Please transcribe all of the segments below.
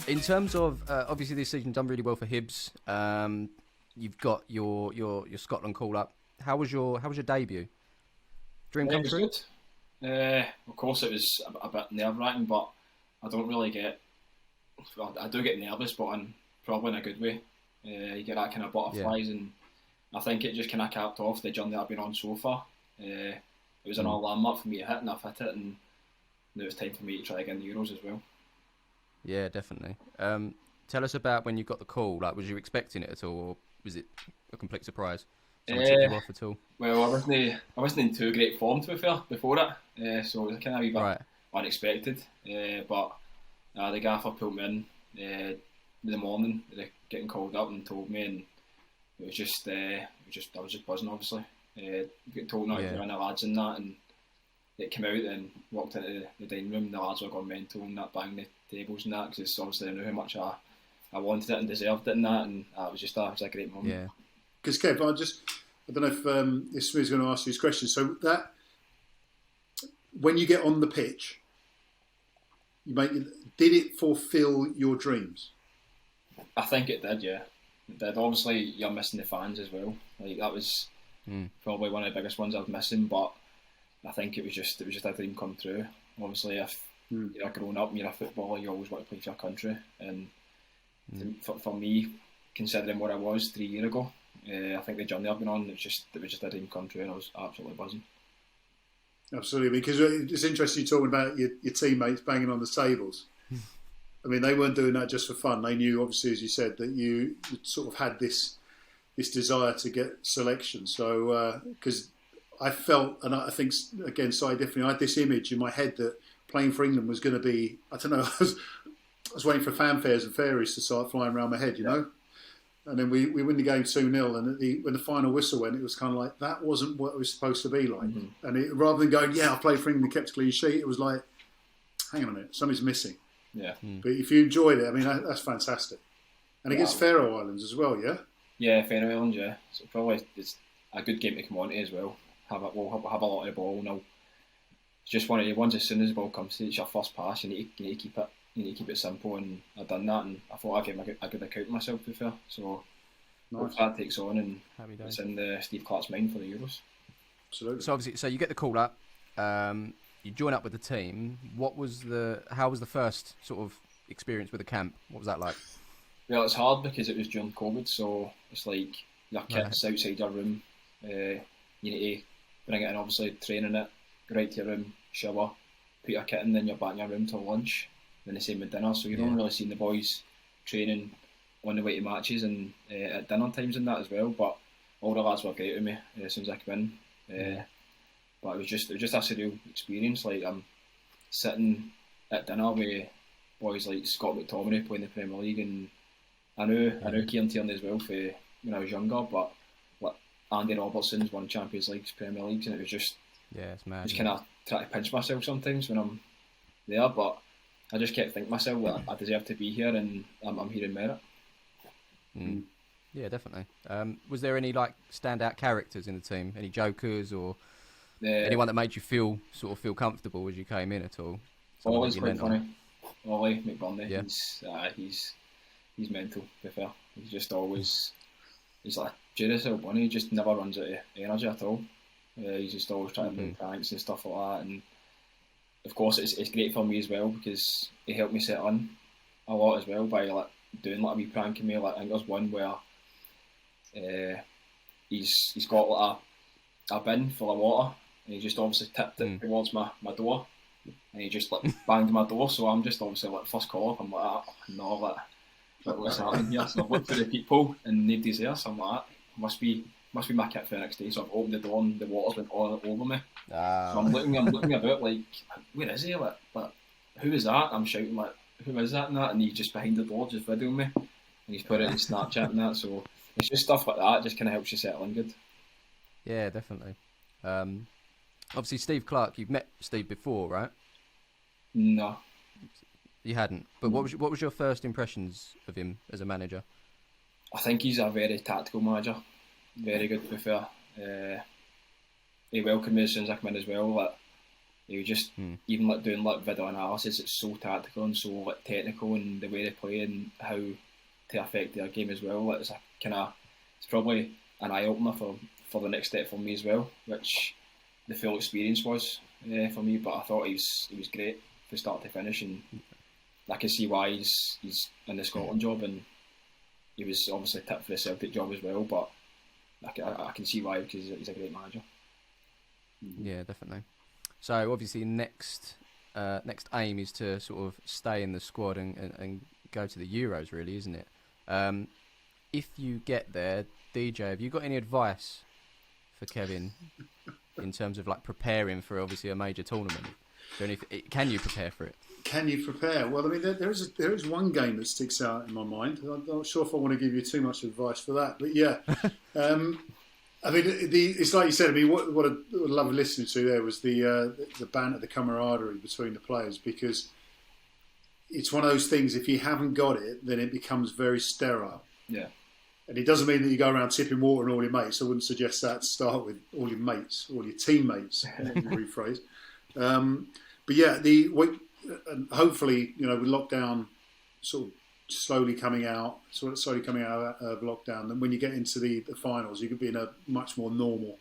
In terms of obviously this season done really well for Hibs. You've got your Scotland call up. How was your debut? Dream come It was true? good. Of course, it was a bit nerve wracking, but I don't really get. Well, I do get nervous, but probably in a good way. You get that kind of butterflies, and I think it just kind of capped off the journey I've been on so far. It was another landmark for me to hit, and I've hit it, and now it's time for me to try again the Euros as well. Yeah, definitely. Tell us about when you got the call. Like, was you expecting it at all, or was it a complete surprise? Someone tipped you off at all? Well, I wasn't in too great form to be fair before it, so it was kind of a wee bit unexpected. But the gaffer put me in the morning, getting called up and told me, and it was just I was just buzzing obviously. Getting told not to join the lads and that, and it came out and walked into the dining room. And the lads were going mental and that, banging the tables and that, because obviously I knew how much I wanted it and deserved it and that, and it was just it was a great moment. Yeah. Because Kev, I don't know if Smith's going to ask you this question. So that when you get on the pitch, did it fulfil your dreams? I think it did, yeah. It did. Obviously, you're missing the fans as well. Like that was probably one of the biggest ones I was missing. But I think it was just a dream come true. Obviously, if you're growing up and you're a footballer, you always want to play for your country. And for me, considering what I was 3 years ago, I think the journey I've been on, it was just a dream come true, and I was absolutely buzzing. Absolutely, because it's interesting you talking about your teammates banging on the tables. I mean, they weren't doing that just for fun. They knew, obviously, as you said, that you sort of had this desire to get selection. So, because I felt, and I think, again, slightly differently, I had this image in my head that playing for England was going to be, I don't know, I was waiting for fanfares and fairies to start flying around my head, you know? And then we win the game 2-0, and when the final whistle went, it was kind of like, that wasn't what it was supposed to be like. Mm-hmm. And rather than going, I played for England and kept a clean sheet, it was like, hang on a minute, something's missing. Yeah. But if you enjoyed it, I mean, that's fantastic. And against Faroe Islands as well, yeah? Yeah, Faroe Islands, yeah. So probably it's a good game to come on to as well. We'll have a lot of the ball, and it's just one of the ones, as soon as the ball comes to you, it's your first pass, you need to keep it. You need to keep it simple, and I've done that, and I thought I gave a good account of myself, to be fair. So nice. That takes on, and it's in Steve Clarke's mind for the Euros. Absolutely. So obviously, you get the call up, you join up with the team. How was the first sort of experience with the camp? What was that like? Well, it's hard because it was during COVID, so it's like your kit's outside your room. You need to bring it in, obviously, training it, go right to your room, shower, put your kit in, then you're back in your room till lunch. Then the same with dinner, so you don't really see the boys training on the way to matches and at dinner times and that as well. But all the lads were great with me as soon as I came in. But it was just a surreal experience. Like I'm sitting at dinner with boys like Scott McTominay playing the Premier League, and I knew Kieran Tierney as well for when I was younger. But Andy Robertson's won Champions Leagues, Premier Leagues, and it was just it's mad. Just kind of try to pinch myself sometimes when I'm there, but I just kept thinking to myself that I deserve to be here, and I'm here in merit. Yeah, definitely. Was there any like standout characters in the team? Any jokers or anyone that made you feel comfortable as you came in at all? Ollie's quite funny. Ollie McBurney, he's mental, to be fair. He's just always, he's like a Duracell bunny. He just never runs out of energy at all. He's just always trying to play pranks and stuff like that, and of course, it's great for me as well because he helped me set on a lot as well by like doing like a wee prank in me. Like I think there's one where he's got like a bin full of water, and he just obviously tipped it towards my door, and he just like banged my door. So I'm just obviously like first call up. I'm like, no, like what's happening here? So I've looked for the people and nobody's there. So I'm like, must be my kit for the next day. So I've opened the door and the water's went all over me. So I'm looking about like, where is he? Like, who is that? I'm shouting like, who is that? And he's just behind the door, just videoing me, and he's put it in Snapchat and that. So it's just stuff like that. Just kind of helps you settle in good. Yeah, definitely. Obviously, Steve Clarke. You've met Steve before, right? No, you hadn't. But what was your first impressions of him as a manager? I think he's a very tactical manager. Very good, to be fair. He welcomed me as soon as I came in as well. Like, He was just even like doing like video analysis. It's so tactical and so like technical, and the way they play and how to affect their game as well. Like, it's probably an eye opener for the next step for me as well, which the full experience was for me. But I thought he was great from start to finish, and I can see why he's in the Scotland job, and he was obviously tipped for the Celtic job as well. But I can see why, because he's a great manager. Yeah, definitely. So obviously next aim is to sort of stay in the squad and go to the Euros, really, isn't it? If you get there, DJ, have you got any advice for Kevin in terms of like preparing for obviously a major tournament? Can you prepare for it? Can you prepare? Well, I mean, there is one game that sticks out in my mind. I'm not sure if I want to give you too much advice for that, but yeah. I mean, it's like you said. I mean, what I love listening to there was the banter, the camaraderie between the players, because it's one of those things. If you haven't got it, then it becomes very sterile. Yeah. And it doesn't mean that you go around tipping water on all your mates. I wouldn't suggest that. Start with all your mates, all your teammates. Rephrase. But yeah, and hopefully, with lockdown sort of slowly coming out of lockdown, and when you get into the finals, you could be in a much more normal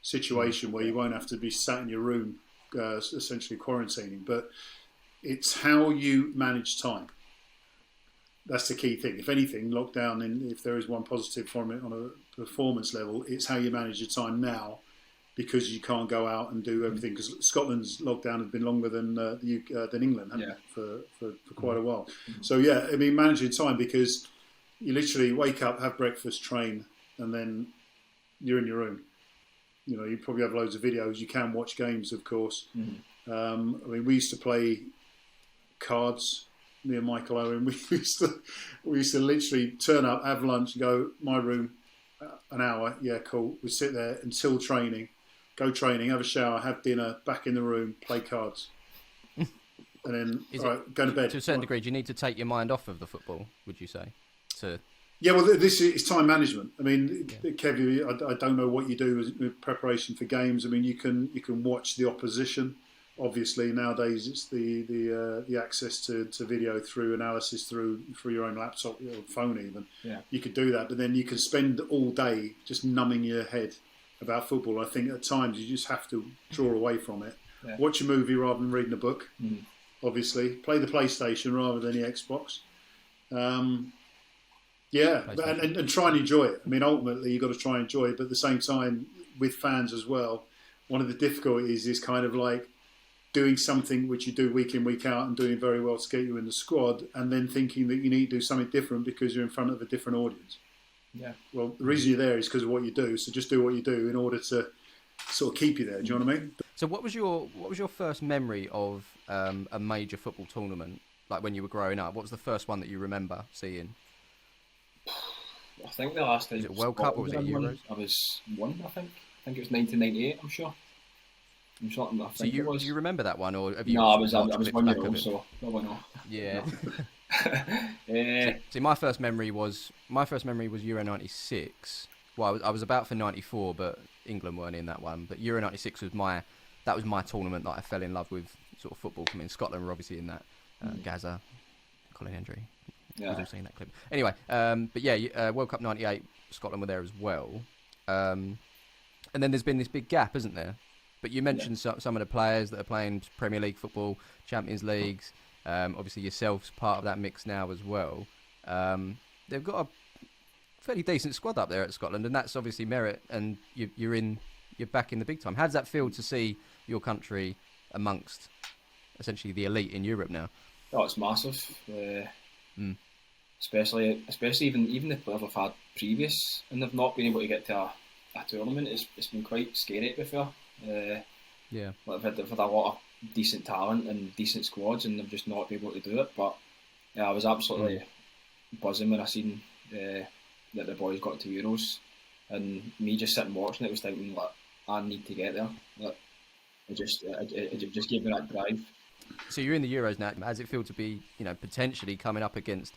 situation where you won't have to be sat in your room, essentially quarantining. But it's how you manage time. That's the key thing. If anything, lockdown, and if there is one positive from it on a performance level, it's how you manage your time now, because you can't go out and do everything. Because Scotland's lockdown has been longer than England, hasn't it, for quite a while. So yeah, I mean, managing time, because you literally wake up, have breakfast, train, and then you're in your room. You probably have loads of videos. You can watch games, of course. I mean, we used to play cards. Me and Michael Owen, we used to literally turn up, have lunch, go my room, an hour. Yeah, cool. We sit there until training, go training, have a shower, have dinner, back in the room, play cards, and then go to bed. To a certain degree, do you need to take your mind off of the football? Would you say? Yeah, well, this is time management. I mean, Kev, I don't know what you do in preparation for games. I mean, you can watch the opposition. Obviously, nowadays it's the access to video through analysis through your own laptop or phone even. Yeah. You could do that, but then you can spend all day just numbing your head about football. I think at times you just have to draw away from it. Yeah. Watch a movie rather than reading a book. Obviously, play the PlayStation rather than the Xbox. And try and enjoy it. I mean, ultimately you've got to try and enjoy it, but at the same time with fans as well, one of the difficulties is kind of like doing something which you do week in, week out, and doing very well to get you in the squad, and then thinking that you need to do something different because you're in front of a different audience. Yeah. Well, the reason you're there is because of what you do, so just do what you do in order to sort of keep you there. Do you know what I mean? So what was your first memory of a major football tournament, like when you were growing up? What was the first one that you remember seeing? I think the last time was it World Cup or was it Euros? I was one, I think. I think it was 1998, I'm sure. So do you remember that one, or have you? No, I was 1 year old, so probably not. Yeah. See, my first memory was Euro '96. Well, I was about for '94, but England weren't in that one. But Euro '96 was my tournament that I fell in love with, sort of football. I mean, Scotland were obviously in that. Gaza, Colin Hendry. Yeah. I was seeing that clip. Anyway, but yeah, World Cup '98, Scotland were there as well. And then there's been this big gap, isn't there? But you mentioned some of the players that are playing Premier League football, Champions Leagues. Obviously, yourself's part of that mix now as well. They've got a fairly decent squad up there at Scotland, and that's obviously merit. And you're back in the big time. How does that feel to see your country amongst essentially the elite in Europe now? Oh, it's massive. Especially even the players I've had previous, and they've not been able to get to a tournament. It's been quite scary, to be fair. Yeah, they've had a lot of decent talent and decent squads, and they've just not been able to do it. But yeah, I was absolutely buzzing when I seen that the boys got to Euros, and me just sitting watching it was thinking, like, I need to get there. Like, it just gave me that drive. So you're in the Euros now. How does it feel to be, potentially coming up against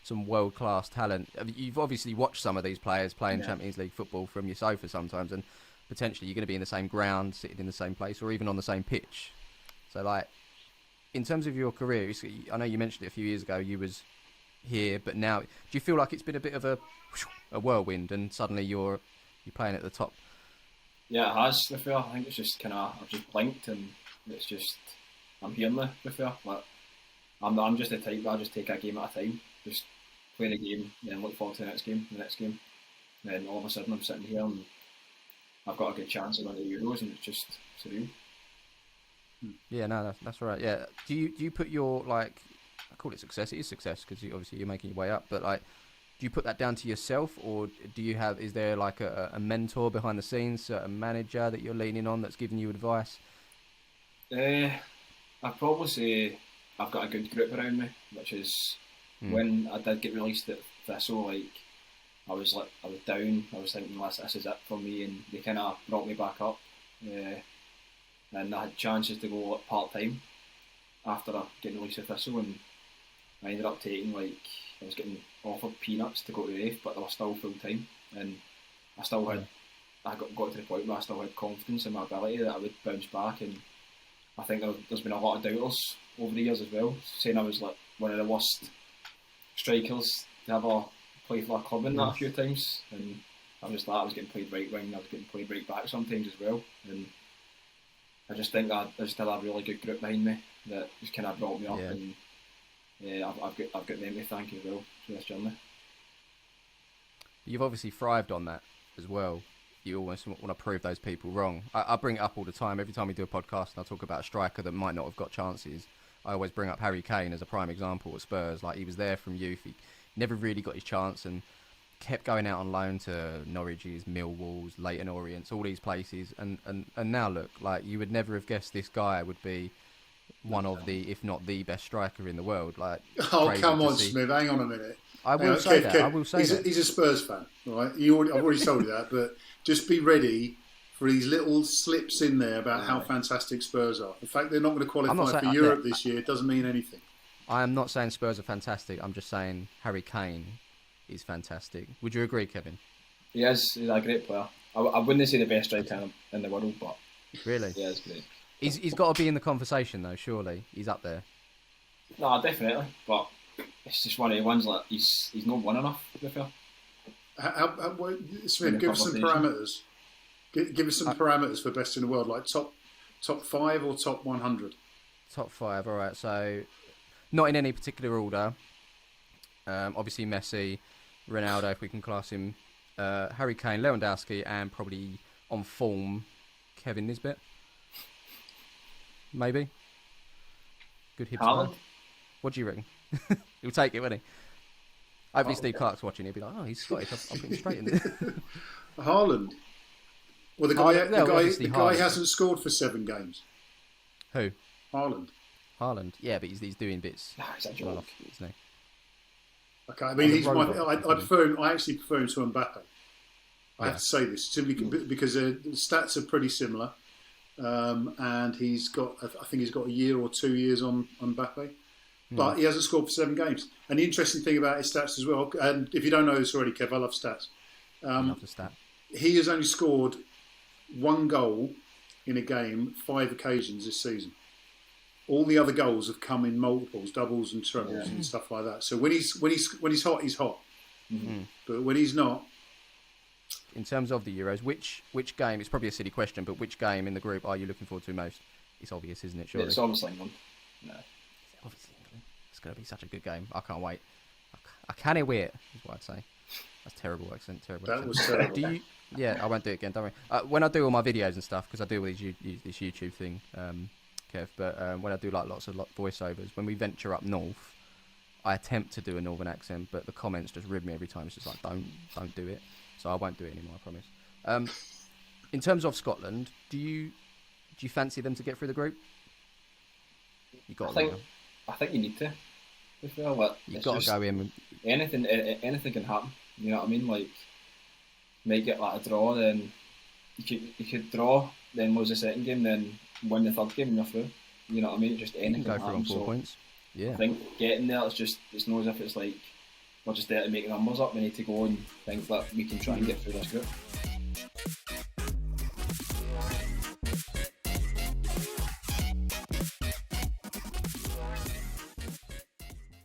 some world-class talent? You've obviously watched some of these players playing Champions League football from your sofa sometimes, and potentially you're going to be in the same ground, sitting in the same place, or even on the same pitch. So, like, in terms of your career, I know you mentioned it a few years ago, you was here, but now, do you feel like it's been a bit of a whirlwind, and suddenly you're playing at the top? Yeah, it has. To be fair, I think it's just kind of I've just blinked and it's just I'm here now. To be fair, like I'm just the type that I just take a game at a time, just play the game, then look forward to the next game, and then all of a sudden I'm sitting here and I've got a good chance of winning the Euros, and it's just surreal. Yeah, no, that's right. Yeah, do you put your, like, I call it success? It is success because obviously you're making your way up, but like, do you put that down to yourself, or is there like a mentor behind the scenes, a manager that you're leaning on that's giving you advice? I'd probably say I've got a good group around me, which is when I did get released at Thistle, like I was down. I was thinking, this is it for me, and they kind of brought me back up. And I had chances to go part time after getting released at Thistle, and I ended up taking, like, I was getting offered peanuts to go to the 8th, but they were still full time, and I still had, I got to the point where I still had confidence in my ability that I would bounce back, and I think there's been a lot of doubters over the years as well, saying I was like one of the worst strikers to ever play for a club in that a few times, and I was getting played right wing, I was getting played right back sometimes as well, and I just think that I just had a really good group behind me that just kind of brought me up, and I've got them to thank as well for this journey. You've obviously thrived on that as well. You almost want to prove those people wrong. I bring it up all the time. Every time we do a podcast and I talk about a striker that might not have got chances, I always bring up Harry Kane as a prime example at Spurs. Like, he was there from youth. He never really got his chance and kept going out on loan to Norwich's, Millwall's, Leyton Orient's, all these places. And now look, like, you would never have guessed this guy would be one of the, if not the best striker in the world. Like, oh, come on, Smiv, hang on a minute. I will say that. He's a Spurs fan, right? I've already told you that, but just be ready for these little slips in there about how fantastic Spurs are. The fact they're not going to qualify for Europe this year doesn't mean anything. I am not saying Spurs are fantastic. I'm just saying Harry Kane is fantastic. Would you agree, Kevin? He is. He's a great player. I wouldn't say the best striker in the world, but really, he is great. He's got to be in the conversation though. Surely he's up there. No, definitely. But it's just one of the ones that he's not won enough. To be fair. Smith, give us some parameters. Give us some parameters for best in the world, like top 5 or top 100. Top 5. All right. So, not in any particular order. Obviously Messi, Ronaldo, if we can class him, Harry Kane, Lewandowski, and probably on form Kevin Nisbet. Maybe. Good hit. What do you reckon? He'll take it, won't he? Hopefully Steve Clarke's watching. He'll be like, oh, he's Scottish. I'll put him straight in there. Haaland. Well, the guy hasn't scored for 7 games. Who? Haaland. Yeah, but he's doing bits. Nah, he's a joke. Isn't he? Okay, I mean, I actually prefer him to Mbappe. I have to say this simply because the stats are pretty similar, and I think he's got a year or 2 years on Mbappe, but he hasn't scored for 7 games. And the interesting thing about his stats as well, and if you don't know this already, Kev, I love stats. I love the stat. He has only scored 1 goal in a game 5 occasions this season. All the other goals have come in multiples, doubles and trebles and stuff like that. So when he's hot, he's hot. Mm-hmm. But when he's not. In terms of the Euros, which game? It's probably a silly question, but which game in the group are you looking forward to most? It's obvious, isn't it? Surely. It's obviously England. No. It's obviously England. It's going to be such a good game. I can't wait. I can't wait. Is what I'd say. That's terrible accent. That was terrible. Do you? Yeah, I won't do it again. Don't worry. When I do all my videos and stuff, because I do all this YouTube thing. Kev, but when I do like lots of voiceovers, when we venture up north, I attempt to do a northern accent, but the comments just rib me every time. It's just like, don't do it. So I won't do it anymore, I promise. In terms of Scotland, do you fancy them to get through the group? I think you need to. You've got to go in. Anything can happen. You know what I mean? Like, might get like a draw, then you could draw, then lose the second game, then win the third game and you're through. You know what I mean? Just anything can go through on 4 points. Yeah. I think getting there, it's not as if it's like we're just there to make numbers up. We need to go and think that we can try and get through this group.